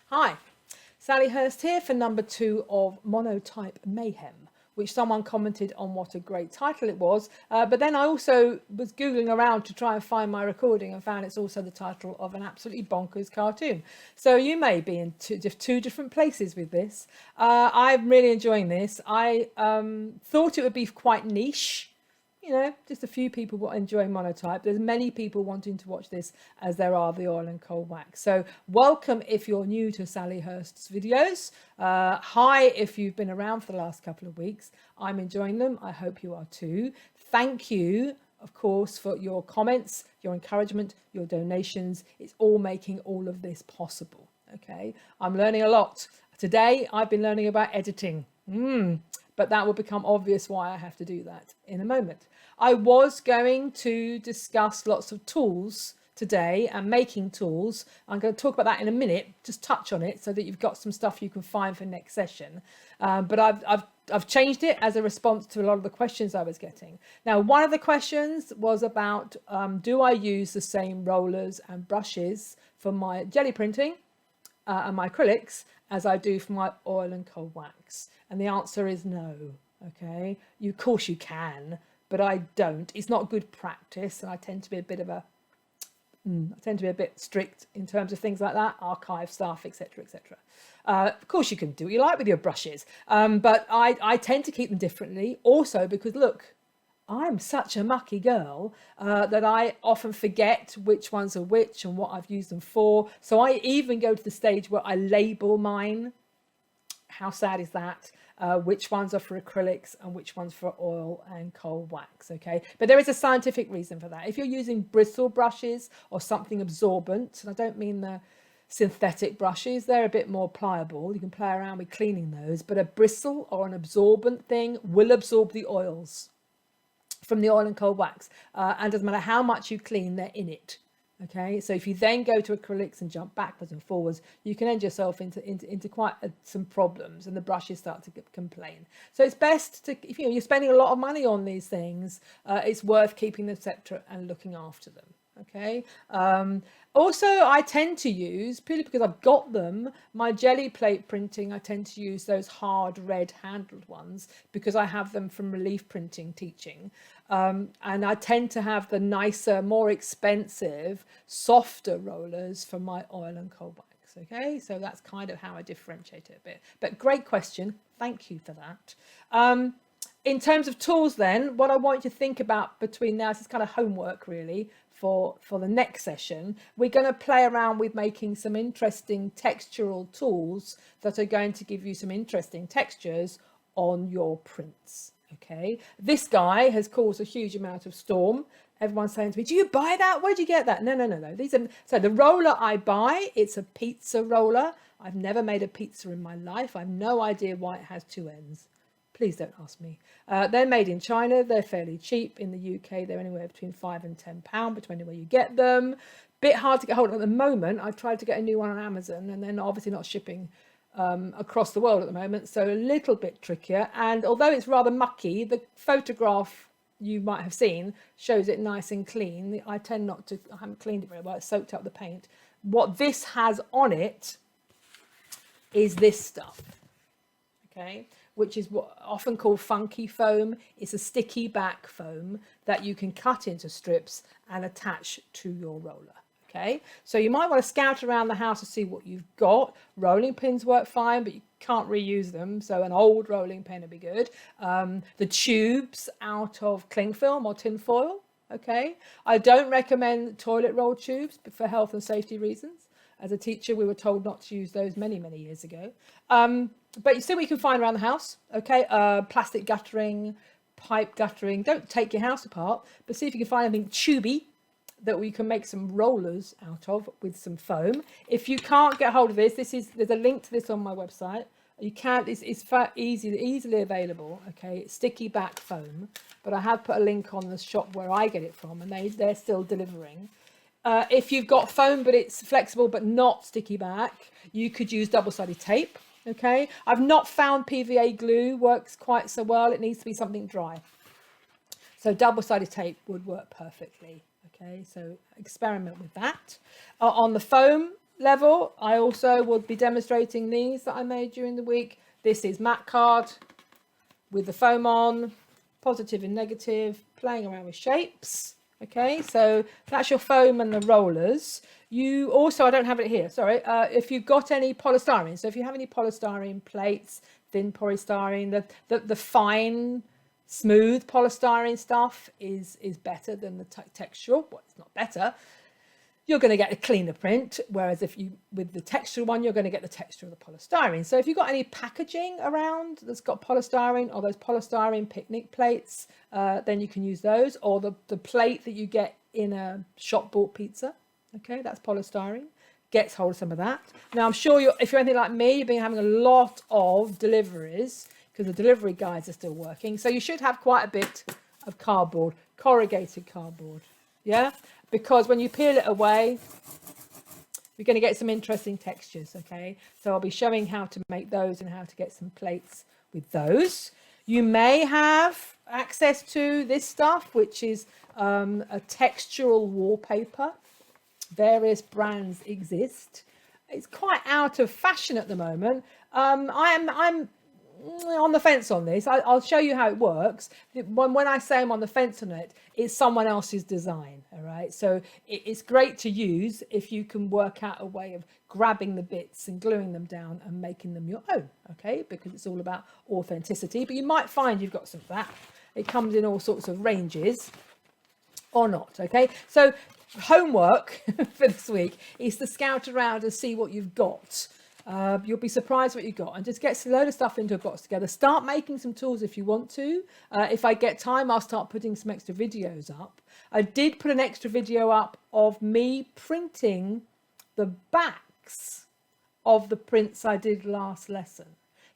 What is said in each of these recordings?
Hi, Sally Hirst here for number 2 of Monotype Mayhem, which someone commented on what a great title it was. But then I also was Googling around to try and find my recording and found it's also the title of an absolutely bonkers cartoon. So you may be in two different places with this. I'm really enjoying this. I thought it would be quite niche. You know, just a few people enjoying Monotype. There's many people wanting to watch this as there are the oil and coal wax. So welcome if you're new to Sally Hirst's videos. Hi if you've been around for the last couple of weeks. I'm enjoying them. I hope you are too. Thank you, of course, for your comments, your encouragement, your donations. It's all making all of this possible. Okay, I'm learning a lot. Today, I've been learning about editing. But that will become obvious why I have to do that in a moment. I was going to discuss lots of tools today and making tools. I'm going to talk about that in a minute, just touch on it so that you've got some stuff you can find for next session. But I've changed it as a response to a lot of the questions I was getting. Now, one of the questions was about, do I use the same rollers and brushes for my jelly printing and my acrylics as I do for my oil and coal wax? And the answer is no. Okay, of course you can, but I don't. It's not good practice, and I tend to be a bit strict in terms of things like that, archive stuff, etc., etc. Of course, you can do what you like with your brushes, but I tend to keep them differently. Also, because look, I'm such a mucky girl that I often forget which ones are which and what I've used them for. So I even go to the stage where I label mine. How sad is that? Which ones are for acrylics and which ones for oil and coal wax, okay? But there is a scientific reason for that. If you're using bristle brushes or something absorbent, and I don't mean the synthetic brushes, they're a bit more pliable. You can play around with cleaning those, but a bristle or an absorbent thing will absorb the oils from the oil and coal wax. And doesn't matter how much you clean, they're in it. Okay, so if you then go to acrylics and jump backwards and forwards, you can end yourself into quite some problems, and the brushes start to complain. So it's best to, if you're spending a lot of money on these things, it's worth keeping them separate and looking after them. Okay. Also, I tend to use, purely because I've got them, my jelly plate printing, I tend to use those hard red handled ones because I have them from relief printing teaching. And I tend to have the nicer, more expensive, softer rollers for my oil and coal wax. Okay, so that's kind of how I differentiate it a bit. But great question. Thank you for that. In terms of tools then, what I want you to think about between now, this is kind of homework really for the next session. We're going to play around with making some interesting textural tools that are going to give you some interesting textures on your prints. Okay, this guy has caused a huge amount of storm. Everyone's saying to me, do you buy that? Where'd you get that? No. These are, so the roller I buy, it's a pizza roller. I've never made a pizza in my life. I have no idea why it has two ends. Please don't ask me. They're made in China. They're fairly cheap. In the UK, they're anywhere between £5 and £10, depending where you get them. Bit hard to get hold of at the moment. I've tried to get a new one on Amazon, and then obviously not shipping across the world at the moment, so a little bit trickier. And although it's rather mucky, the photograph you might have seen shows it nice and clean. I tend not to, I haven't cleaned it very well, it's soaked up the paint. What this has on it is this stuff, okay, which is what often called funky foam. It's a sticky back foam that you can cut into strips and attach to your roller. Okay, so you might want to scout around the house to see what you've got. Rolling pins work fine, but you can't reuse them, so an old rolling pin would be good. The tubes out of cling film or tin foil. Okay, I don't recommend toilet roll tubes for health and safety reasons. As a teacher, we were told not to use those many years ago. But you see what you can find around the house. Okay, plastic guttering, pipe guttering. Don't take your house apart, but see if you can find anything tubey that we can make some rollers out of with some foam. If you can't get hold of this, there's a link to this on my website. You can't, it's easily available. Okay, it's sticky back foam, but I have put a link on the shop where I get it from, and they're still delivering. If you've got foam but it's flexible but not sticky back, you could use double-sided tape. Okay, I've not found PVA glue works quite so well. It needs to be something dry. So double-sided tape would work perfectly. Okay, so experiment with that. On the foam, level, I also will be demonstrating these that I made during the week. This is matte card with the foam on, positive and negative, playing around with shapes. Okay, so that's your foam and the rollers. You also, I don't have it here, sorry, if you've got any polystyrene, so if you have any polystyrene plates, thin polystyrene, the fine, smooth polystyrene stuff is better than the textural. Well, it's not better. You're going to get a cleaner print, whereas if you, with the textural one, you're going to get the texture of the polystyrene. So if you've got any packaging around that's got polystyrene, or those polystyrene picnic plates, then you can use those, or the plate that you get in a shop bought pizza. Okay, that's polystyrene. Gets hold of some of that. Now, I'm sure if you're anything like me, you've been having a lot of deliveries because the delivery guys are still working. So you should have quite a bit of cardboard, corrugated cardboard. Yeah, because when you peel it away, you're going to get some interesting textures. Okay, so I'll be showing how to make those and how to get some plates with those. You may have access to this stuff, which is a textural wallpaper. Various brands exist. It's quite out of fashion at the moment. I'm on the fence on this. I'll show you how it works. When I say I'm on the fence on it, it's someone else's design. All right, so it's great to use if you can work out a way of grabbing the bits and gluing them down and making them your own. Okay, because it's all about authenticity. But you might find you've got some of that. It comes in all sorts of ranges, or not. Okay, so homework for this week is to scout around and see what you've got. You'll be surprised what you got, and just get a load of stuff into a box together. Start making some tools if you want to. If I get time, I'll start putting some extra videos up. I did put an extra video up of me printing the backs of the prints I did last lesson,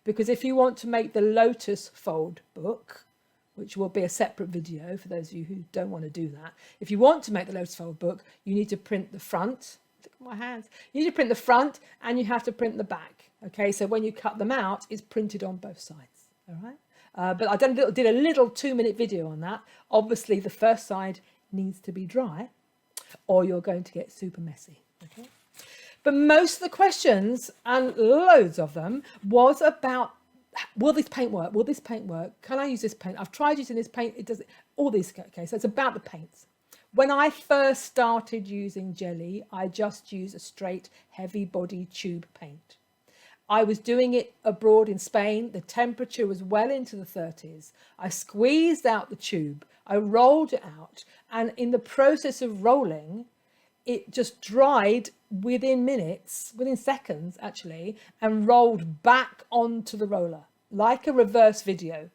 because if you want to make the Lotus fold book, which will be a separate video for those of you who don't want to do that. If you want to make the Lotus fold book, you need to print the front. Look at my hands. You need to print the front and you have to print the back. Okay, so when you cut them out, it's printed on both sides. All right. But I did a little 2-minute video on that. Obviously, the first side needs to be dry, or you're going to get super messy. Okay. But most of the questions, and loads of them, was about, will this paint work? Will this paint work? Can I use this paint? I've tried using this paint. It doesn't. All these. Okay, so it's about the paints. When I first started using jelly, I just used a straight heavy body tube paint. I was doing it abroad in Spain. The temperature was well into the 30s. I squeezed out the tube. I rolled it out. And in the process of rolling, it just dried within minutes, within seconds actually, and rolled back onto the roller like a reverse video.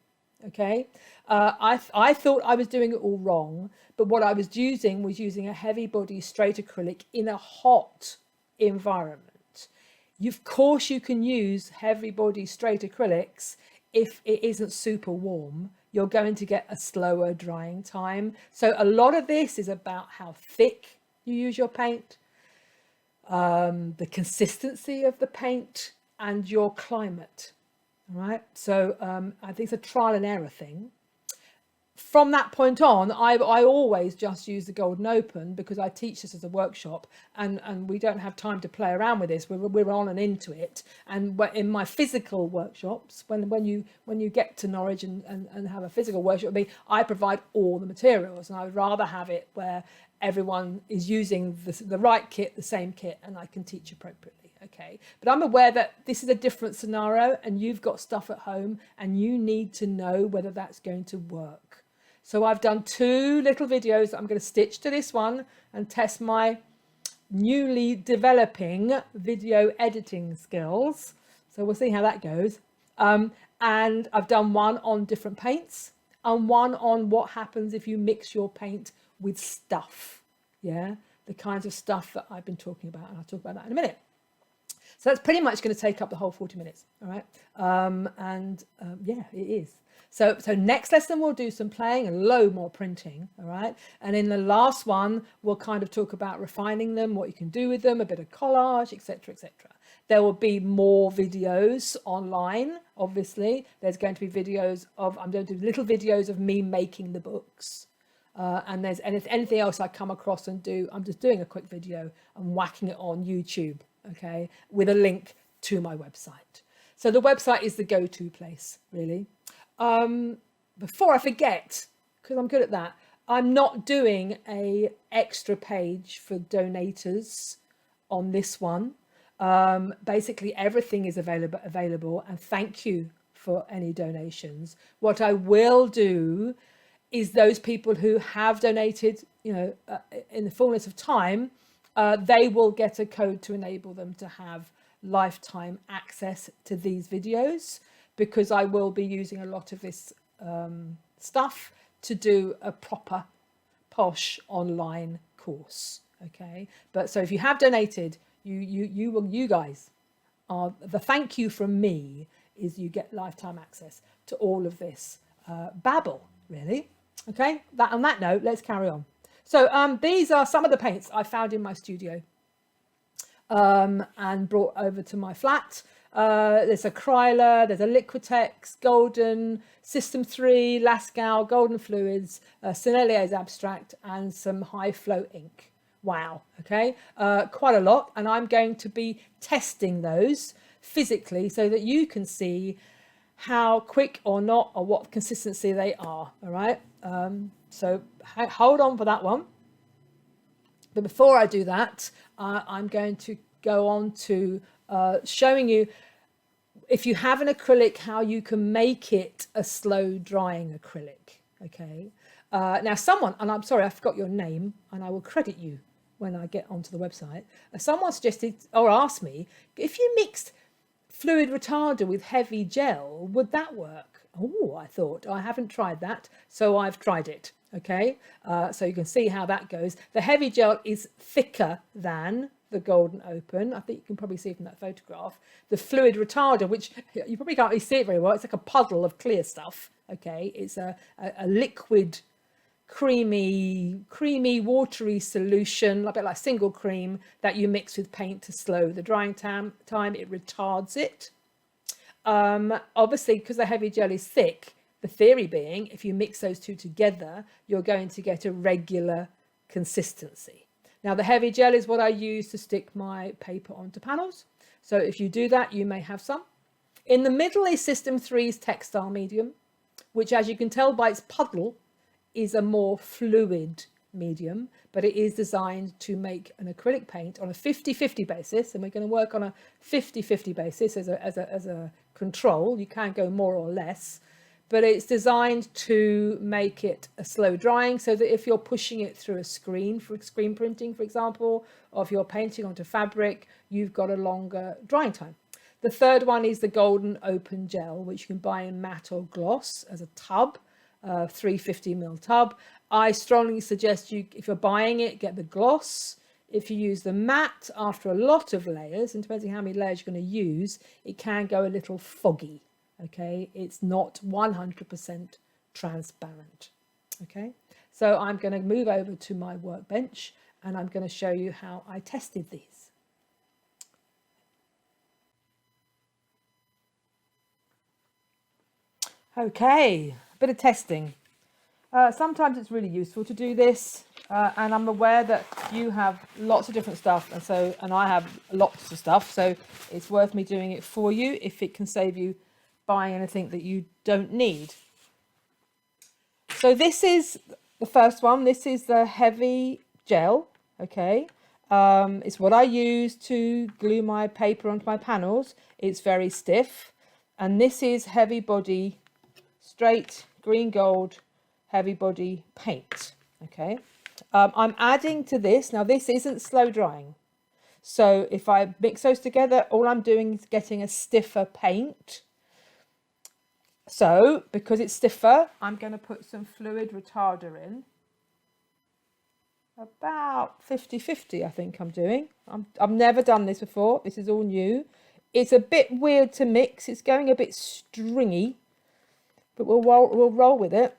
Okay, I thought I was doing it all wrong, but what I was using a heavy body straight acrylic in a hot environment. Of course, you can use heavy body straight acrylics if it isn't super warm. You're going to get a slower drying time. So a lot of this is about how thick you use your paint, the consistency of the paint, and your climate. All right, so I think it's a trial and error thing. From that point on, I always just use the Golden Open because I teach this as a workshop, and we don't have time to play around with this. We're on and into it. And in my physical workshops, when you get to Norwich and have a physical workshop with me, I provide all the materials, and I would rather have it where everyone is using the right kit, the same kit, and I can teach appropriately. Okay, but I'm aware that this is a different scenario and you've got stuff at home and you need to know whether that's going to work. So I've done 2 little videos that I'm going to stitch to this one and test my newly developing video editing skills. So we'll see how that goes. And I've done one on different paints and one on what happens if you mix your paint with stuff. Yeah, the kinds of stuff that I've been talking about, and I'll talk about that in a minute. So that's pretty much going to take up the whole 40 minutes. All right. Yeah, it is. So next lesson, we'll do some playing and a load more printing. All right. And in the last one, we'll kind of talk about refining them, what you can do with them, a bit of collage, etc., etc. There will be more videos online. Obviously, there's going to be videos of, I'm going to do little videos of me making the books. And if anything else I come across and do, I'm just doing a quick video and whacking it on YouTube. okay, with a link to my website. So the website is the go-to place, really. Before I forget, because I'm good at that, I'm not doing a extra page for donators on this one. Basically everything is available, and thank you for any donations. What I will do is those people who have donated, in the fullness of time, they will get a code to enable them to have lifetime access to these videos, because I will be using a lot of this stuff to do a proper posh online course. Okay, but so if you have donated, you guys are the thank you from me is you get lifetime access to all of this babble, really. Okay, on that note, let's carry on. So these are some of the paints I found in my studio and brought over to my flat. There's acrylic, there's a Liquitex, Golden, System 3, Lascaux, Golden Fluids, Sennelier's Abstract, and some high flow ink. Wow, okay, quite a lot. And I'm going to be testing those physically so that you can see how quick or not, or what consistency they are, all right? So hold on for that one. But before I do that, I'm going to go on to showing you, if you have an acrylic, how you can make it a slow drying acrylic, okay? Now someone, and I'm sorry, I forgot your name, and I will credit you when I get onto the website. Someone suggested or asked me, if you mixed fluid retarder with heavy gel, would that work? Oh, I thought, I haven't tried that, so I've tried it. Okay, so you can see how that goes. The heavy gel is thicker than the Golden Open. I think you can probably see from that photograph. The fluid retarder, which you probably can't really see it very well, it's like a puddle of clear stuff. Okay, it's a liquid, creamy, watery solution, a bit like single cream, that you mix with paint to slow the drying time. It retards it. Obviously, because the heavy gel is thick, the theory being, if you mix those two together, you're going to get a regular consistency. Now, the heavy gel is what I use to stick my paper onto panels. So if you do that, you may have some. In the middle is System 3's textile medium, which, as you can tell by its puddle, is a more fluid medium, but it is designed to make an acrylic paint on a 50-50 basis, and we're going to work on a 50-50 basis as a control. You can go more or less, but it's designed to make it a slow drying, so that if you're pushing it through a screen for screen printing, for example, or if you're painting onto fabric, you've got a longer drying time. The third one is the Golden Open Gel, which you can buy in matte or gloss as a tub, 350ml tub. I strongly suggest you, if you're buying it, get the gloss. If you use the matte, after a lot of layers, and depending how many layers you're going to use, it can go a little foggy. Okay, it's not 100% transparent. Okay, so I'm going to move over to my workbench and I'm going to show you how I tested these. Okay, a bit of testing. Sometimes it's really useful to do this, and I'm aware that you have lots of different stuff, and I have lots of stuff, so it's worth me doing it for you if it can save you buying anything that you don't need. So this is the first one. This is the heavy gel. Okay, it's what I use to glue my paper onto my panels. It's very stiff, and this is heavy body, straight green gold heavy body paint. Okay, I'm adding to this. Now this isn't slow drying, so if I mix those together, all I'm doing is getting a stiffer paint. So because it's stiffer, I'm going to put some fluid retarder in, about 50-50 I think I'm doing. I've never done this before, this is all new. It's a bit weird to mix, it's going a bit stringy, but we'll roll with it,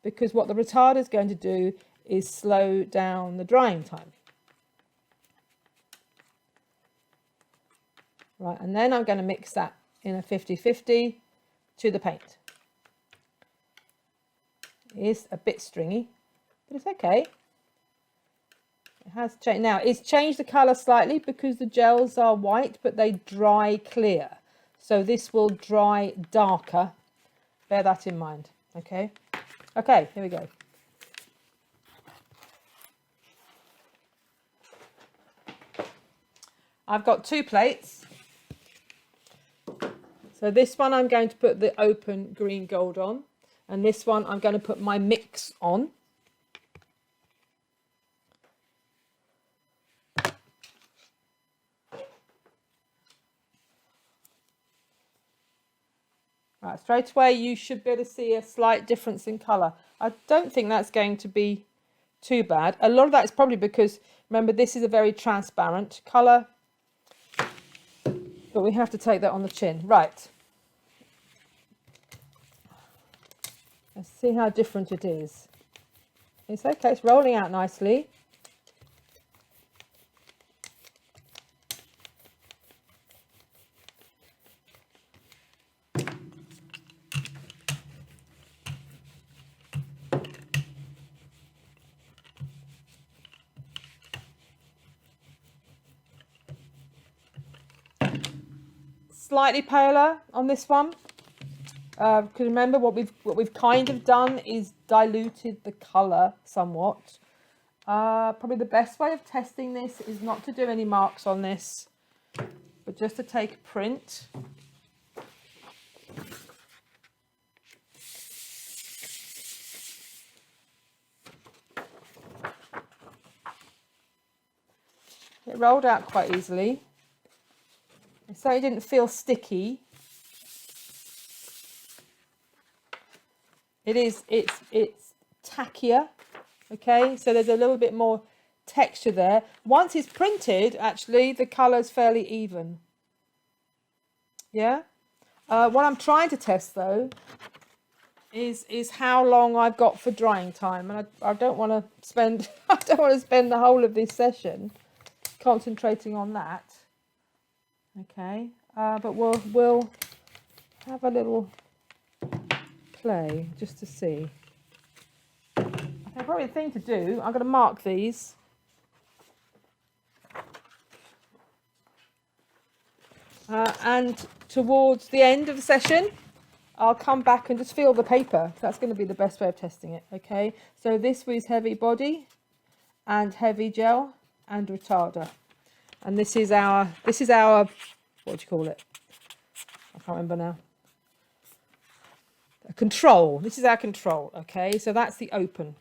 because what the retarder is going to do is slow down the drying time. Right, and then I'm going to mix that in a 50-50 to the paint. It is a bit stringy, but it's okay. It has changed. Now, it's changed the colour slightly because the gels are white, but they dry clear. So this will dry darker. Bear that in mind, okay? Okay, here we go. I've got 2 plates. So this one I'm going to put the open green gold on, and this one I'm going to put my mix on. Right, straight away you should be able to see a slight difference in colour. I don't think that's going to be too bad. A lot of that is probably because, remember, this is a very transparent colour, but we have to take that on the chin. Right. Let's see how different it is. It's okay, it's rolling out nicely. Slightly paler on this one, because remember what we've kind of done is diluted the colour somewhat. Probably the best way of testing this is not to do any marks on this, but just to take a print. It rolled out quite easily. So it didn't feel sticky. It's tackier, okay? So there's a little bit more texture there. Once it's printed, actually, the colour's fairly even. Yeah? What I'm trying to test, though, is how long I've got for drying time. And I don't want to spend the whole of this session concentrating on that. Okay, but we'll have a little play just to see. Okay, probably the thing to do, I'm going to mark these. And towards the end of the session, I'll come back and just feel the paper. That's going to be the best way of testing it. Okay, so this was heavy body and heavy gel and retarder. And this is our, what do you call it? I can't remember now. A control. This is our control, okay? So that's the open,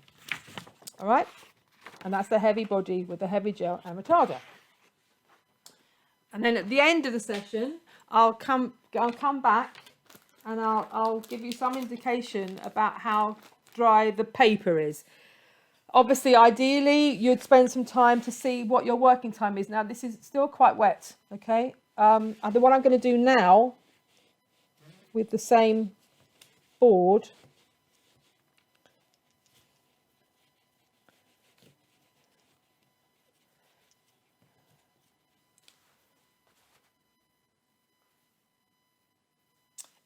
all right? And that's the heavy body with the heavy gel and retarder. And then at the end of the session, I'll come back and I'll give you some indication about how dry the paper is. Obviously, ideally, you'd spend some time to see what your working time is. Now, this is still quite wet, okay? And what I'm going to do now with the same board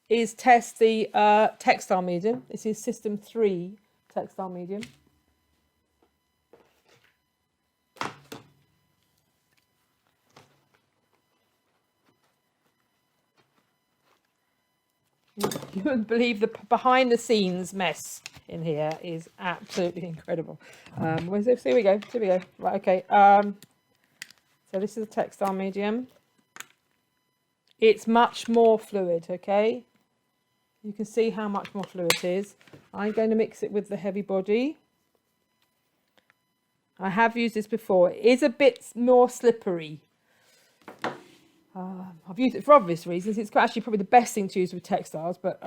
is test the textile medium. This is System 3 textile medium. You wouldn't believe the behind the scenes mess in here is absolutely incredible. Where's this? Here we go. Here we go. Right. Okay. So this is a textile medium. It's much more fluid. Okay. You can see how much more fluid it is. I'm going to mix it with the heavy body. I have used this before. It is a bit more slippery. I've used it for obvious reasons. It's actually probably the best thing to use with textiles, but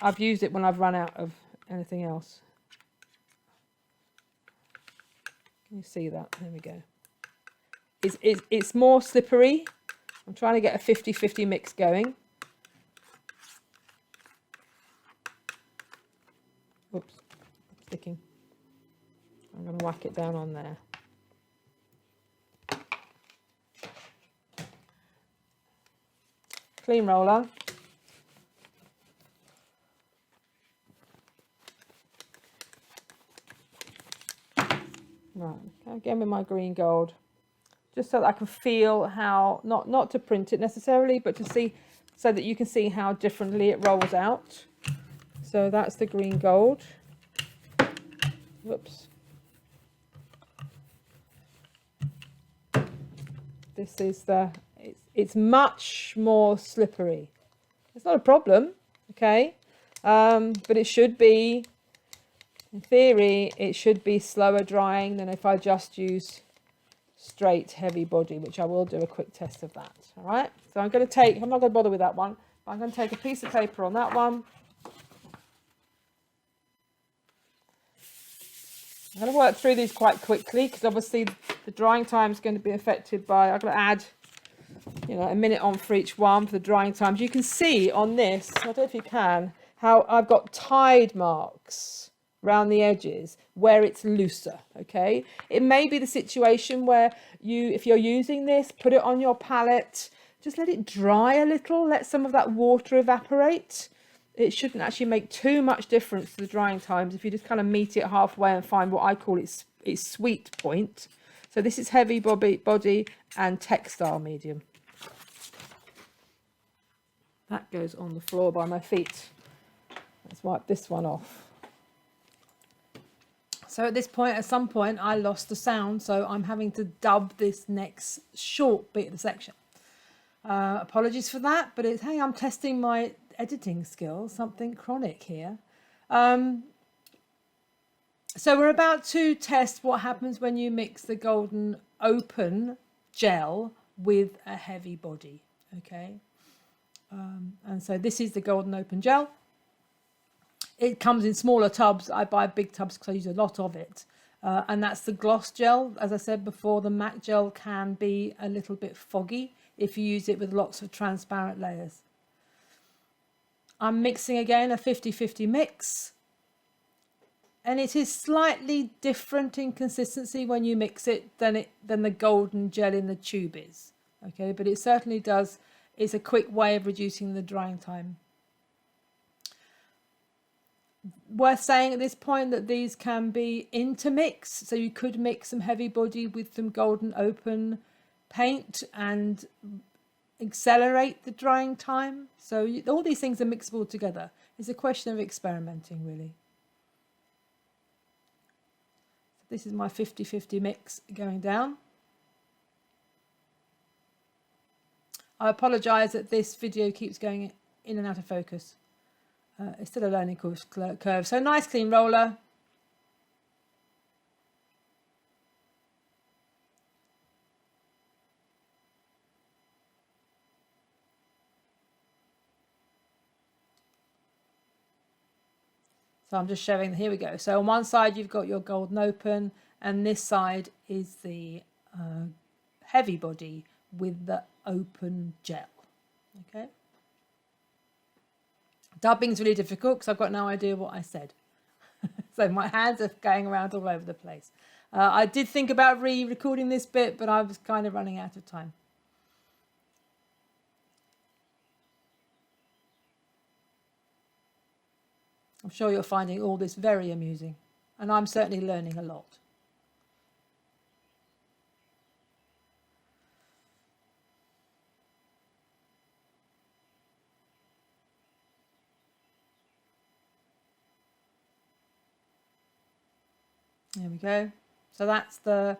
I've used it when I've run out of anything else. Can you see that? There we go. It's more slippery. I'm trying to get a 50-50 mix going. Oops, sticking. I'm going to whack it down on there. Clean roller. Right, again with my green gold, just so that I can feel how, not to print it necessarily, but to see, so that you can see how differently it rolls out. So that's the green gold. Whoops. This is it's much more slippery. It's not a problem, okay? But it should be, in theory, it should be slower drying than if I just use straight heavy body, which I will do a quick test of that. All right, so I'm not going to bother with that one, but I'm going to take a piece of paper on that one. I'm going to work through these quite quickly because obviously the drying time is going to be affected by, I'm going to add, you know, a minute on for each one for the drying times. You can see on this, I don't know if you can, how I've got tide marks around the edges where it's looser. Okay, it may be the situation where if you're using this, put it on your palette, just let it dry a little, let some of that water evaporate. It shouldn't actually make too much difference to the drying times if you just kind of meet it halfway and find what I call its sweet point. So this is heavy body and textile medium. That goes on the floor by my feet. Let's wipe this one off. So at this point, at some point, I lost the sound, so I'm having to dub this next short bit of the section. Apologies for that, but hey, I'm testing my editing skills, something chronic here. So we're about to test what happens when you mix the golden open gel with a heavy body, okay? And so this is the golden open gel. It comes in smaller tubs. I buy big tubs because I use a lot of it. And that's the gloss gel. As I said before, the matte gel can be a little bit foggy if you use it with lots of transparent layers. I'm mixing again a 50-50 mix. And it is slightly different in consistency when you mix it than the golden gel in the tube is. Okay, but it certainly does. It's a quick way of reducing the drying time. Worth saying at this point that these can be intermixed, so you could mix some heavy body with some golden open paint and accelerate the drying time. So all these things are mixable together. It's a question of experimenting, really. This is my 50-50 mix going down. I apologise that this video keeps going in and out of focus. It's still a learning curve. So nice clean roller. So I'm just showing, here we go. So on one side you've got your golden open and this side is the heavy body with the open gel. Okay. Dubbing's really difficult because I've got no idea what I said. So my hands are going around all over the place. I did think about re-recording this bit, but I was kind of running out of time. I'm sure you're finding all this very amusing, and I'm certainly learning a lot. There we go. So that's the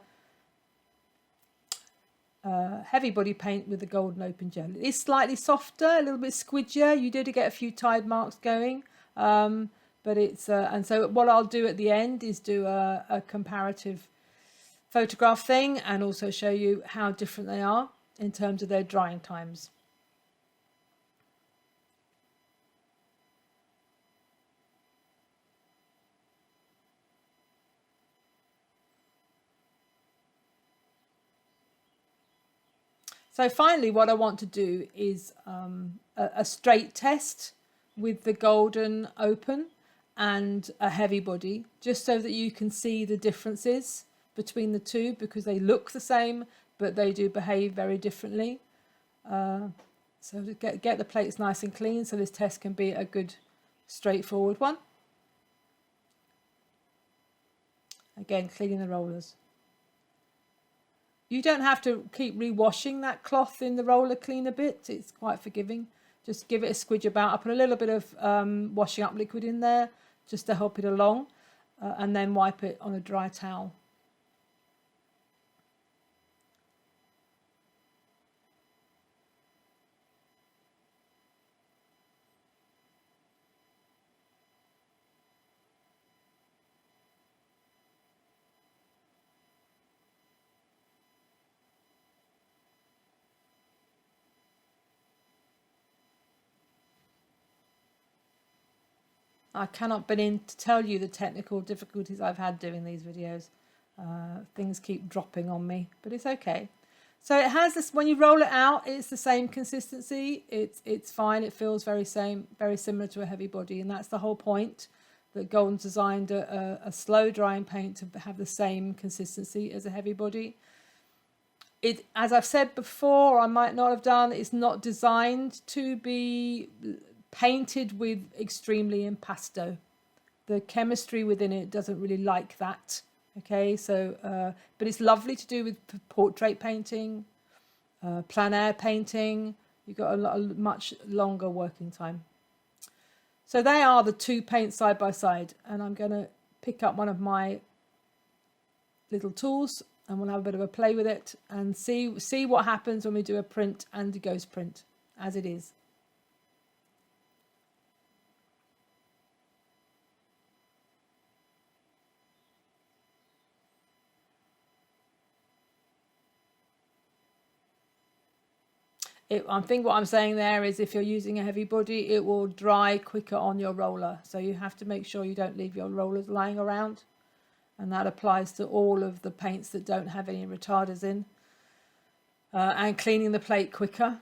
heavy body paint with the golden open gel. It is slightly softer, a little bit squidgier. You did get a few tide marks going, but it's and so what I'll do at the end is do a comparative photograph thing and also show you how different they are in terms of their drying times. So finally, what I want to do is a straight test with the golden open and a heavy body, just so that you can see the differences between the two, because they look the same, but they do behave very differently. So to get the plates nice and clean, so this test can be a good, straightforward one. Again, cleaning the rollers. You don't have to keep rewashing that cloth in the roller cleaner bit. It's quite forgiving. Just give it a squidge about. I put a little bit of washing up liquid in there just to help it along, and then wipe it on a dry towel. I cannot begin to tell you the technical difficulties I've had doing these videos. Things keep dropping on me, but it's okay. So it has this, when you roll it out, it's the same consistency. It's fine. It feels very similar to a heavy body, and that's the whole point. That Golden's designed a slow drying paint to have the same consistency as a heavy body. It, as I've said before, I might not have done, it's not designed to be painted with extremely impasto. The chemistry within it doesn't really like that. Okay, so but it's lovely to do with portrait painting, plein air painting. You've got a much longer working time. So they are the two paints side by side, and I'm going to pick up one of my little tools and we'll have a bit of a play with it and see what happens when we do a print and a ghost print as it is. I think what I'm saying there is if you're using a heavy body, it will dry quicker on your roller. So you have to make sure you don't leave your rollers lying around. And that applies to all of the paints that don't have any retarders in. And cleaning the plate quicker.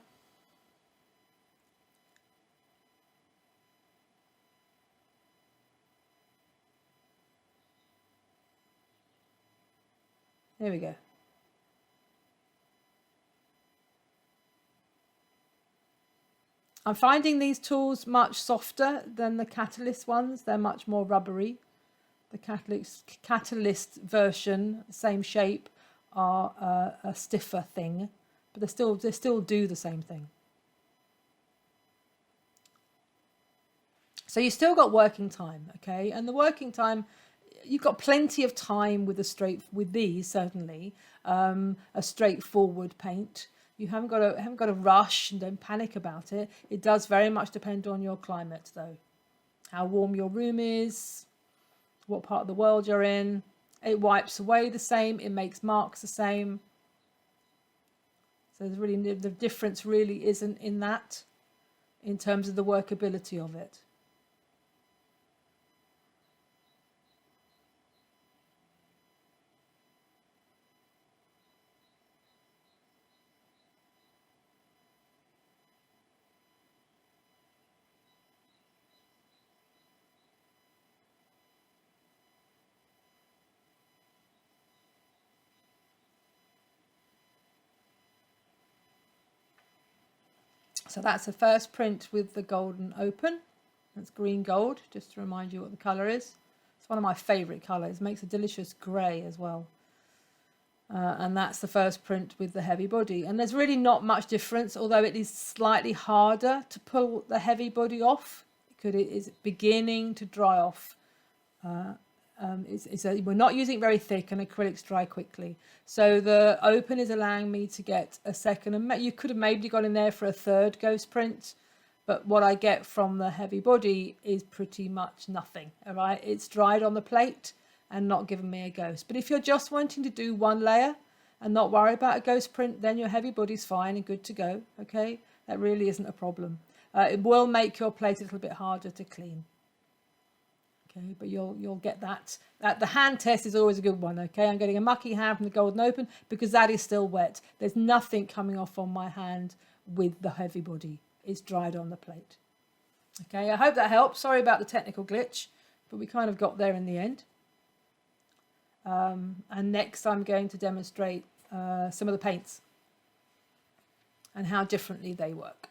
There we go. I'm finding these tools much softer than the Catalyst ones. They're much more rubbery. The Catalyst version, same shape, are a stiffer thing, but they still do the same thing. So you still got working time, okay? And the working time, you've got plenty of time with these certainly. A straightforward paint. You haven't got to rush, and don't panic about it. It does very much depend on your climate, though. How warm your room is, what part of the world you're in. It wipes away the same. It makes marks the same. So there's really, the difference really isn't in that, in terms of the workability of it. So that's the first print with the golden open. That's green gold, just to remind you what the colour is. It's one of my favourite colours. It makes a delicious grey as well. And that's the first print with the heavy body. And there's really not much difference, although it is slightly harder to pull the heavy body off because it is beginning to dry off. We're not using it very thick, and acrylics dry quickly. So the open is allowing me to get a second, and you could have maybe got in there for a third ghost print, but what I get from the heavy body is pretty much nothing. All right, it's dried on the plate and not giving me a ghost. But if you're just wanting to do one layer and not worry about a ghost print, then your heavy body's fine and good to go. Okay, that really isn't a problem. It will make your plate a little bit harder to clean. Okay, but you'll get that. The hand test is always a good one. Okay, I'm getting a mucky hand from the golden open because that is still wet. There's nothing coming off on my hand with the heavy body. It's dried on the plate. Okay, I hope that helps. Sorry about the technical glitch, but we kind of got there in the end. And next I'm going to demonstrate some of the paints and how differently they work.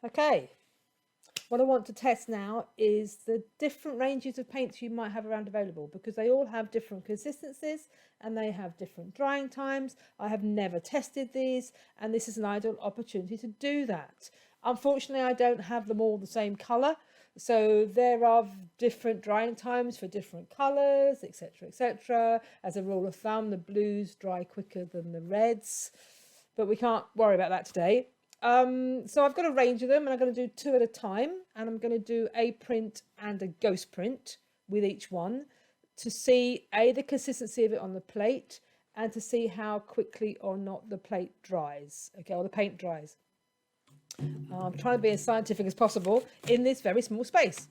Okay, what I want to test now is the different ranges of paints you might have around available, because they all have different consistencies and they have different drying times. I have never tested these, and this is an ideal opportunity to do that. Unfortunately, I don't have them all the same colour, so there are different drying times for different colours, etc., etc. As a rule of thumb, the blues dry quicker than the reds, but we can't worry about that today. So I've got a range of them, and I'm going to do 2 at a time, and I'm going to do a print and a ghost print with each one to see the consistency of it on the plate, and to see how quickly or not the plate dries, okay, or the paint dries. I'm trying to be as scientific as possible in this very small space.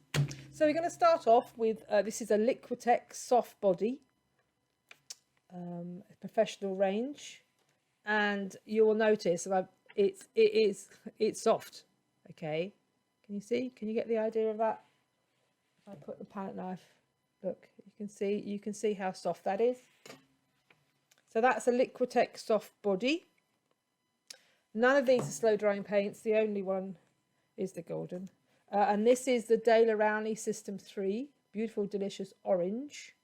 So we're going to start off with this is a Liquitex soft body, professional range, and you will notice that it's soft. Okay, can you see? Can you get the idea of that? If I put the palette knife, look, you can see how soft that is. So that's a Liquitex soft body. None of these are slow drying paints. The only one is the golden, and this is the Daler Rowney System 3, beautiful, delicious orange,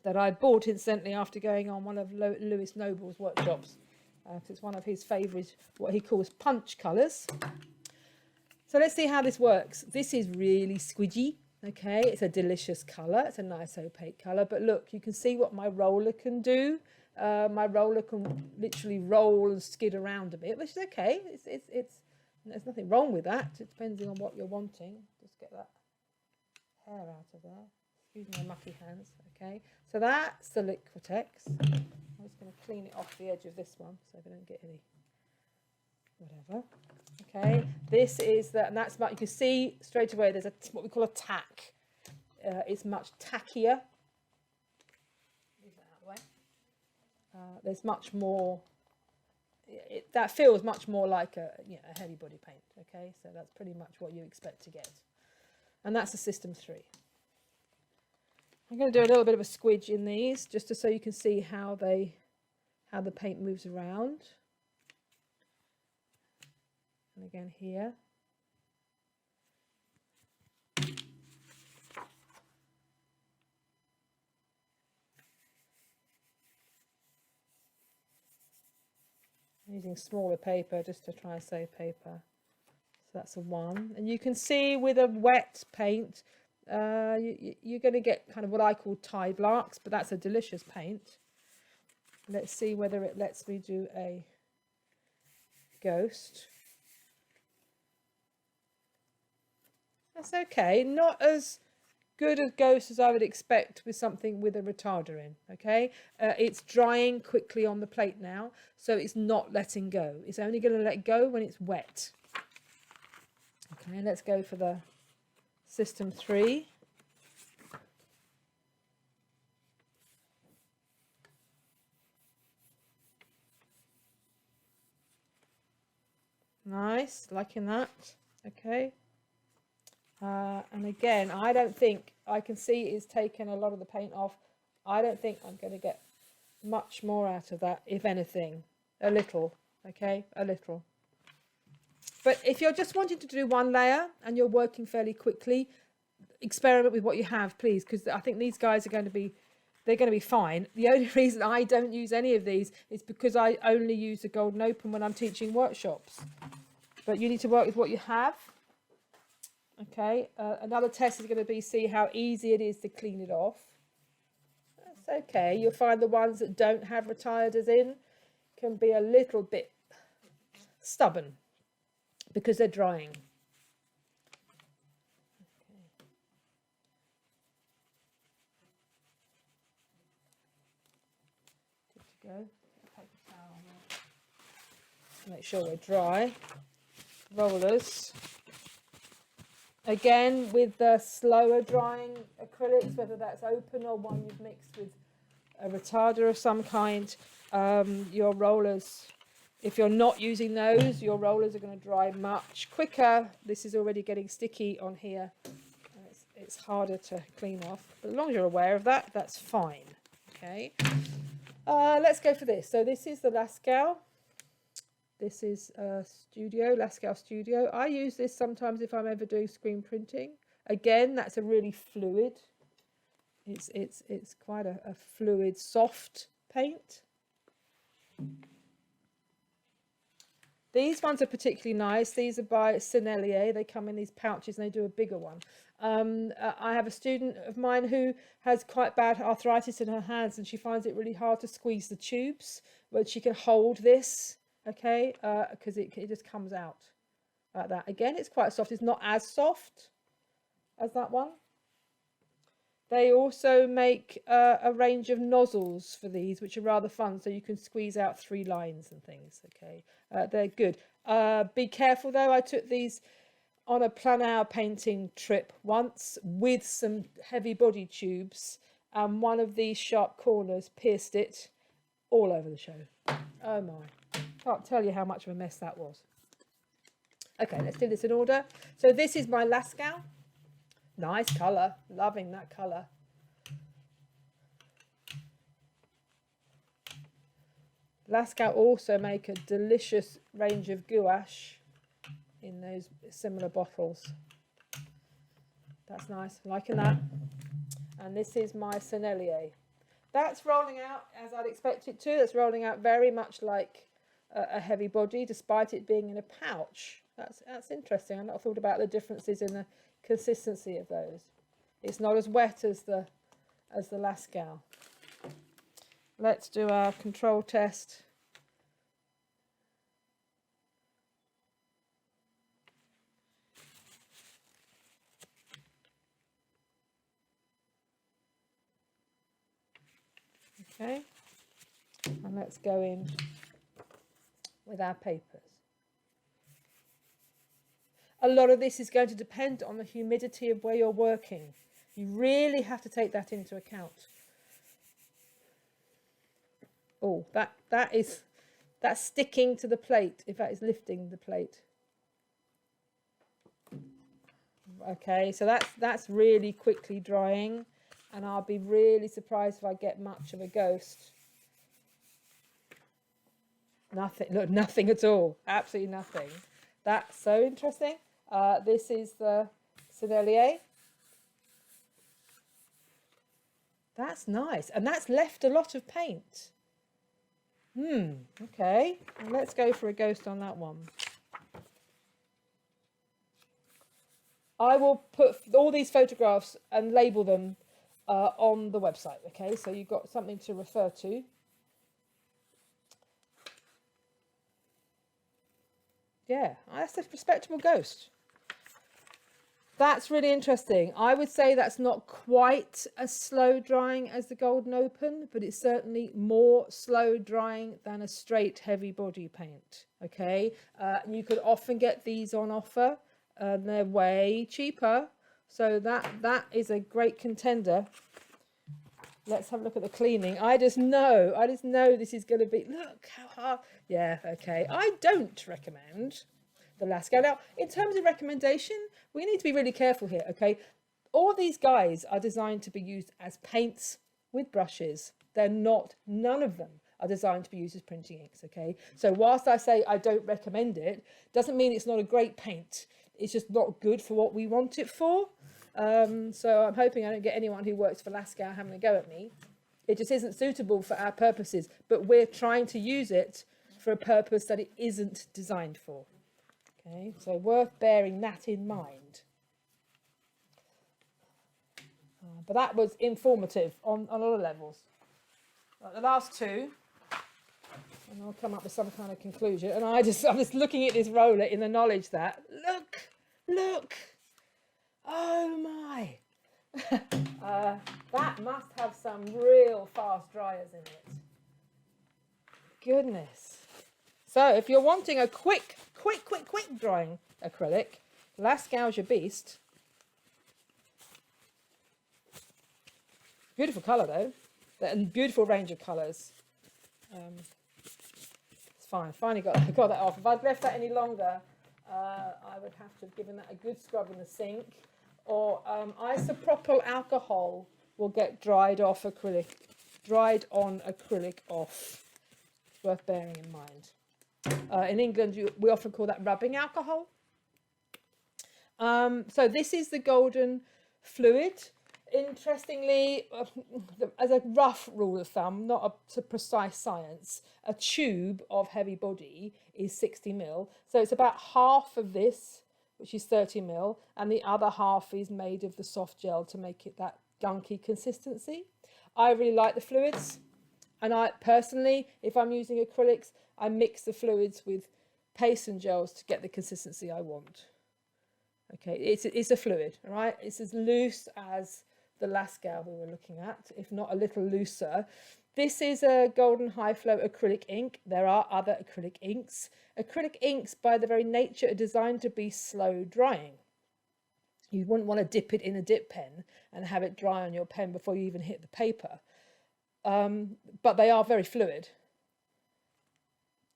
that I bought incidentally after going on one of Lewis Noble's workshops. It's one of his favourite, what he calls punch colours. So let's see how this works. This is really squidgy, okay? It's a delicious colour. It's a nice opaque colour. But look, you can see what my roller can do. My roller can literally roll and skid around a bit, which is okay. There's nothing wrong with that. It depends on what you're wanting. Just get that hair out of there. Excuse my mucky hands, okay? So that's the Liquitex. I'm just going to clean it off the edge of this one so we don't get any whatever. Okay, this is that, and that's much, you can see straight away there's what we call a tack. It's much tackier. Move that out of the way. There's much more. That feels much more like a heavy body paint. Okay, so that's pretty much what you expect to get, and that's a System 3. I'm going to do a little bit of a squidge in these, just so you can see how the paint moves around. And again here. I'm using smaller paper just to try and save paper. So that's a 1. And you can see with a wet paint, you're going to get kind of what I call tie blocks, but that's a delicious paint. Let's see whether it lets me do a ghost. That's okay. Not as good a ghost as I would expect with something with a retarder in. Okay, it's drying quickly on the plate now, so it's not letting go. It's only going to let go when it's wet. Okay, let's go for the System 3. Nice, liking that. Okay. And again, I don't think, I can see it's taken a lot of the paint off. I don't think I'm going to get much more out of that, if anything. A little, okay, a little. But if you're just wanting to do one layer and you're working fairly quickly, experiment with what you have, please, because I think these guys are going to be, they're going to be fine. The only reason I don't use any of these is because I only use the Golden Open when I'm teaching workshops. But you need to work with what you have. Okay, another test is going to be see how easy it is to clean it off. That's okay. You'll find the ones that don't have retarders in can be a little bit stubborn because they're drying. Okay. Good to go. Paper towel on there. Make sure we're dry. Rollers. Again, with the slower drying acrylics, whether that's open or one you've mixed with a retarder of some kind, your rollers, if you're not using those, your rollers are going to dry much quicker. This is already getting sticky on here. It's harder to clean off. But as long as you're aware of that, that's fine. Okay. Let's go for this. So this is the Lascaux. This is a Studio, Lascaux Studio. I use this sometimes if I'm ever doing screen printing. Again, that's a really fluid. It's quite a fluid, soft paint. These ones are particularly nice. These are by Sennelier. They come in these pouches and they do a bigger one. I have a student of mine who has quite bad arthritis in her hands and she finds it really hard to squeeze the tubes, but she can hold this, okay, because it just comes out like that. Again, it's quite soft. It's not as soft as that one. They also make a range of nozzles for these, which are rather fun. So you can squeeze out 3 lines and things. Okay, they're good. Be careful though. I took these on a plein air painting trip once with some heavy body tubes, and one of these sharp corners pierced it all over the show. Oh my! Can't tell you how much of a mess that was. Okay, let's do this in order. So this is my Lascaux. Nice colour, loving that colour. Lascaux also make a delicious range of gouache in those similar bottles. That's nice, liking that. And this is my Sennelier. That's rolling out as I'd expect it to. That's rolling out very much like a heavy body, despite it being in a pouch. That's interesting. I've not thought about the differences in the consistency of those. It's not as wet as the Lascaux. Let's do our control test. Okay, and let's go in with our papers. A lot of this is going to depend on the humidity of where you're working. You really have to take that into account. Oh, that's sticking to the plate. In fact, it's lifting the plate. Okay, so that's really quickly drying, and I'll be really surprised if I get much of a ghost. Nothing, look, nothing at all. Absolutely nothing. That's so interesting. This is the Sennelier. That's nice. And that's left a lot of paint. Okay. Well, let's go for a ghost on that one. I will put all these photographs and label them on the website. Okay, so you've got something to refer to. Yeah, that's a respectable ghost. That's really interesting. I would say that's not quite as slow drying as the Golden Open, but it's certainly more slow drying than a straight heavy body paint. Okay, you could often get these on offer, and they're way cheaper. So that is a great contender. Let's have a look at the cleaning. I just know this is going to be, look how hard. Yeah, okay. I don't recommend the Lascaux. Now, in terms of recommendation, we need to be really careful here, okay? All these guys are designed to be used as paints with brushes. None of them are designed to be used as printing inks, okay? So whilst I say I don't recommend it, doesn't mean it's not a great paint. It's just not good for what we want it for. So I'm hoping I don't get anyone who works for Lascaux having a go at me. It just isn't suitable for our purposes, but we're trying to use it for a purpose that it isn't designed for. Okay, so worth bearing that in mind. But that was informative on a lot of levels. The last two, and I'll come up with some kind of conclusion. And I'm just looking at this roller in the knowledge that, look, oh my, that must have some real fast dryers in it. Goodness. So if you're wanting a quick drying acrylic, Lascaux's your beast. Beautiful colour though, and beautiful range of colours. It's fine. Finally got that off. If I'd left that any longer, I would have to have given that a good scrub in the sink, or isopropyl alcohol will get dried on acrylic off. It's worth bearing in mind. In England, we often call that rubbing alcohol. So this is the golden fluid. Interestingly, as a rough rule of thumb, not a precise science, a tube of heavy body is 60 ml. So it's about half of this, which is 30 ml, and the other half is made of the soft gel to make it that gunky consistency. I really like the fluids, and I personally, if I'm using acrylics, I mix the fluids with paste and gels to get the consistency I want. Okay, it's a fluid, all right? It's as loose as the Lascaux we were looking at, if not a little looser. This is a golden high flow acrylic ink. There are other acrylic inks. Acrylic inks, by the very nature, are designed to be slow drying. You wouldn't want to dip it in a dip pen and have it dry on your pen before you even hit the paper. But they are very fluid.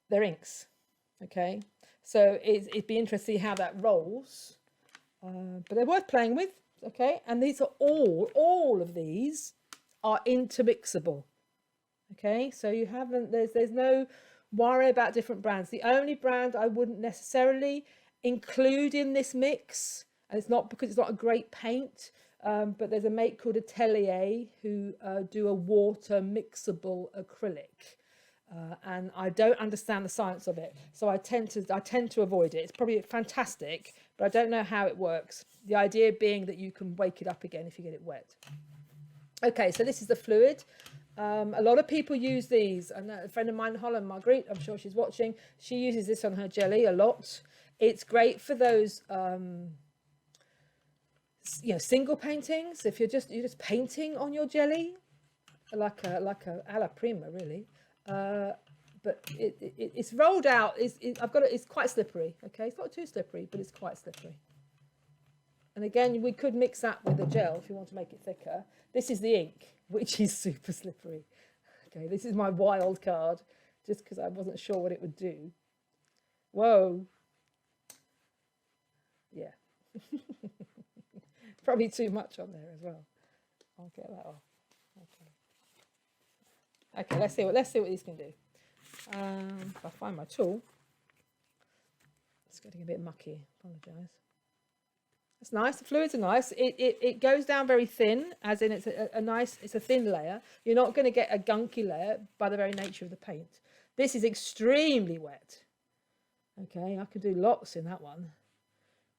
They're inks, okay? So it'd be interesting to see how that rolls. But they're worth playing with. Okay, and these are all of these are intermixable. Okay, so you haven't, there's no worry about different brands. The only brand I wouldn't necessarily include in this mix, and it's not because it's not a great paint, but there's a make called Atelier who do a water mixable acrylic. And I don't understand the science of it, so I tend to avoid it. It's probably fantastic, but I don't know how it works. The idea being that you can wake it up again if you get it wet. Okay, so this is the fluid. A lot of people use these, and a friend of mine, Holland, Marguerite, I'm sure she's watching. She uses this on her jelly a lot. It's great for those, single paintings. If you're just painting on your jelly, like a alla prima, really. But it's rolled out. It's quite slippery. Okay, it's not too slippery, but it's quite slippery. And again, we could mix that with a gel if you want to make it thicker. This is the ink, which is super slippery. Okay, this is my wild card, just because I wasn't sure what it would do. Whoa. Yeah. Probably too much on there as well. I'll get that off. Okay, let's see what these can do. If I find my tool. It's getting a bit mucky. Apologise. It's nice. The fluids are nice. It goes down very thin, as in it's a thin layer. You're not going to get a gunky layer by the very nature of the paint. This is extremely wet. Okay, I could do lots in that one.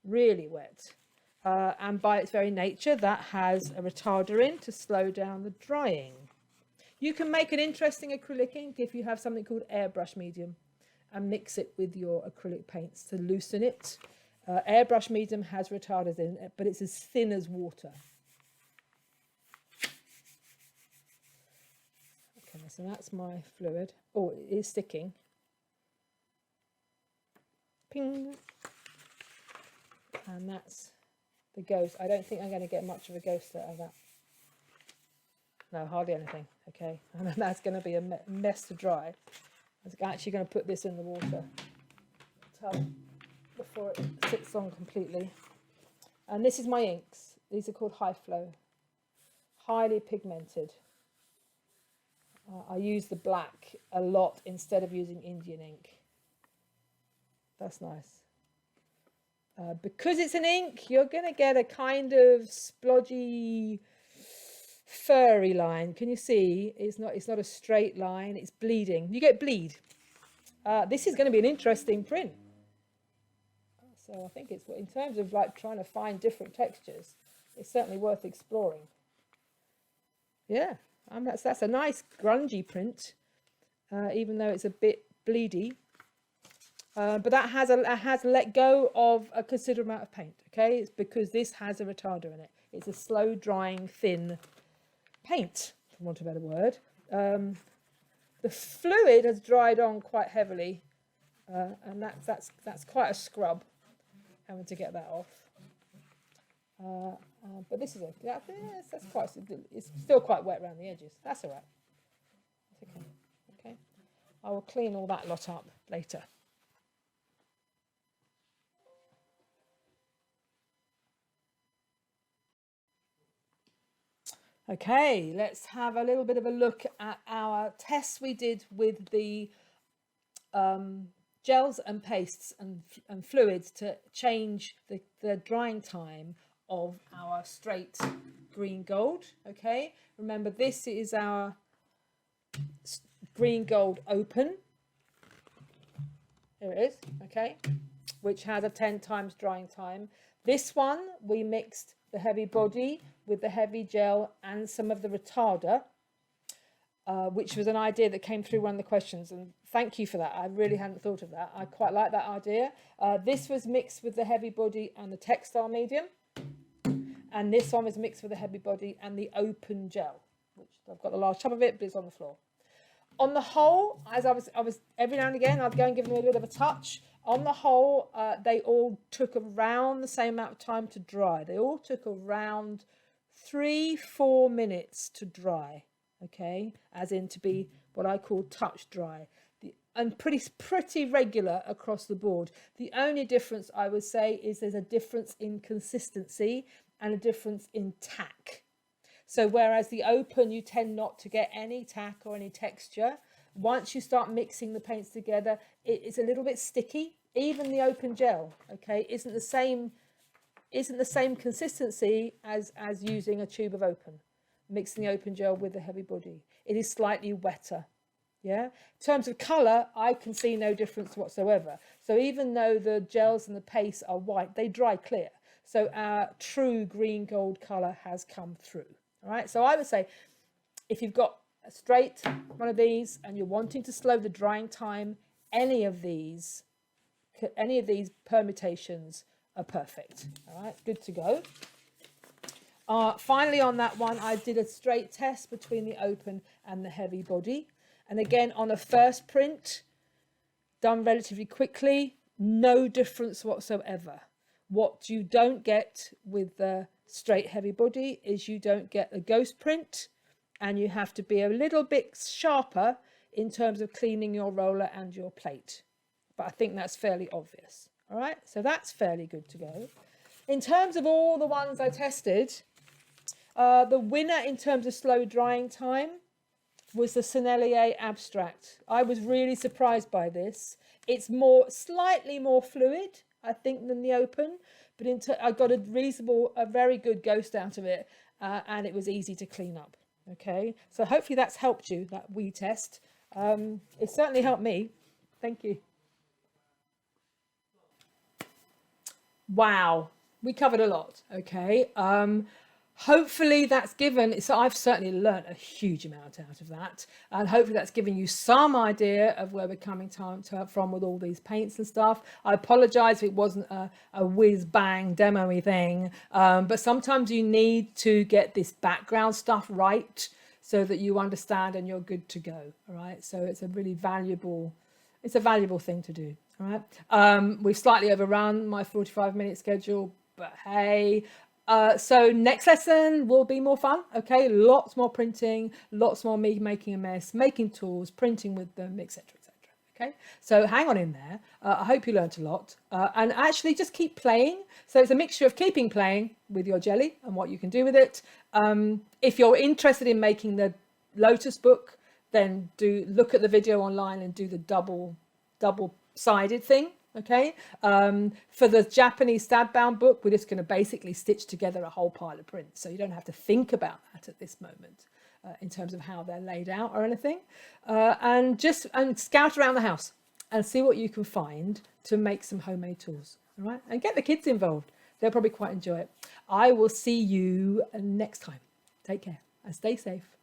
Really wet. And by its very nature, that has a retarder in to slow down the drying. You can make an interesting acrylic ink if you have something called airbrush medium and mix it with your acrylic paints to loosen it. Airbrush medium has retarders in it, but it's as thin as water. Okay, so that's my fluid. Oh, it is sticking. Ping. And that's the ghost. I don't think I'm going to get much of a ghost out of that. No, hardly anything. Okay, and then that's going to be a mess to dry. I'm actually going to put this in the water tub before it sits on completely. And this is my inks. These are called high flow, highly pigmented. I use the black a lot instead of using Indian ink. That's nice. Because it's an ink, you're going to get a kind of splodgy, furry line. Can you see? It's not a straight line. It's bleeding. You get bleed. This is going to be an interesting print. So I think it's, in terms of like trying to find different textures, it's certainly worth exploring. Yeah, that's a nice grungy print, even though it's a bit bleedy. But that has let go of a considerable amount of paint. Okay, it's because this has a retarder in it. It's a slow drying, thin paint, for want of a better word. The fluid has dried on quite heavily, and that's quite a scrub, having to get that off. But this is that's quite. It's still quite wet around the edges. That's all right. That's okay. Okay, I will clean all that lot up later. Okay, let's have a little bit of a look at our tests we did with the gels and pastes and fluids to change the drying time of our straight green gold. Okay, remember this is our green gold open. Here it is, okay, which has a 10 times drying time. This one, we mixed the heavy body with the heavy gel and some of the retarder, which was an idea that came through one of the questions. And thank you for that. I really hadn't thought of that. I quite like that idea. This was mixed with the heavy body and the textile medium. And this one was mixed with the heavy body and the open gel, which I've got a large tub of it, but it's on the floor. On the whole, as I was every now and again, I'd go and give them a bit of a touch. On the whole, they all took around the same amount of time to dry. They all took around 3-4 minutes to dry, okay, as in to be what I call touch dry, and pretty regular across the board. The only difference I would say is there's a difference in consistency and a difference in tack. So whereas the open, you tend not to get any tack or any texture. Once you start mixing the paints together, it's a little bit sticky. Even the open gel, okay, isn't the same consistency as using a tube of open, mixing the open gel with the heavy body. It is slightly wetter. Yeah. In terms of colour, I can see no difference whatsoever. So even though the gels and the paste are white, they dry clear. So our true green gold colour has come through. All right. So I would say if you've got a straight one of these and you're wanting to slow the drying time, any of these permutations are perfect. All right. Good to go. Finally, on that one, I did a straight test between the open and the heavy body. And again, on a first print, done relatively quickly, no difference whatsoever. What you don't get with the straight heavy body is you don't get a ghost print, and you have to be a little bit sharper in terms of cleaning your roller and your plate. But I think that's fairly obvious. All right, so that's fairly good to go. In terms of all the ones I tested, the winner in terms of slow drying time was the Sennelier Abstract. I was really surprised by this. It's slightly more fluid, I think, than the open, but I got a very good ghost out of it, and it was easy to clean up. Okay, so hopefully that's helped you, that wee test. It certainly helped me. Thank you. Wow, we covered a lot. Okay. Hopefully that's given, so I've certainly learned a huge amount out of that, and hopefully that's given you some idea of where we're coming from with all these paints and stuff. I apologize if it wasn't a whiz bang demo-y thing, but sometimes you need to get this background stuff right so that you understand and you're good to go. All right, so it's a really valuable thing to do. All right, we've slightly overrun my 45-minute schedule, but hey. So next lesson will be more fun. Okay, lots more printing, lots more me making a mess, making tools, printing with them, etc., etc. Okay, so hang on in there. I hope you learnt a lot, and actually just keep playing. So it's a mixture of keeping playing with your jelly and what you can do with it. If you're interested in making the Lotus book, then look at the video online and do the double-sided thing. Okay, for the Japanese stab bound book, we're just going to basically stitch together a whole pile of prints, so you don't have to think about that at this moment in terms of how they're laid out or anything, and scout around the house and see what you can find to make some homemade tools. All right, and get the kids involved. They'll probably quite enjoy it. I will see you next time. Take care and stay safe.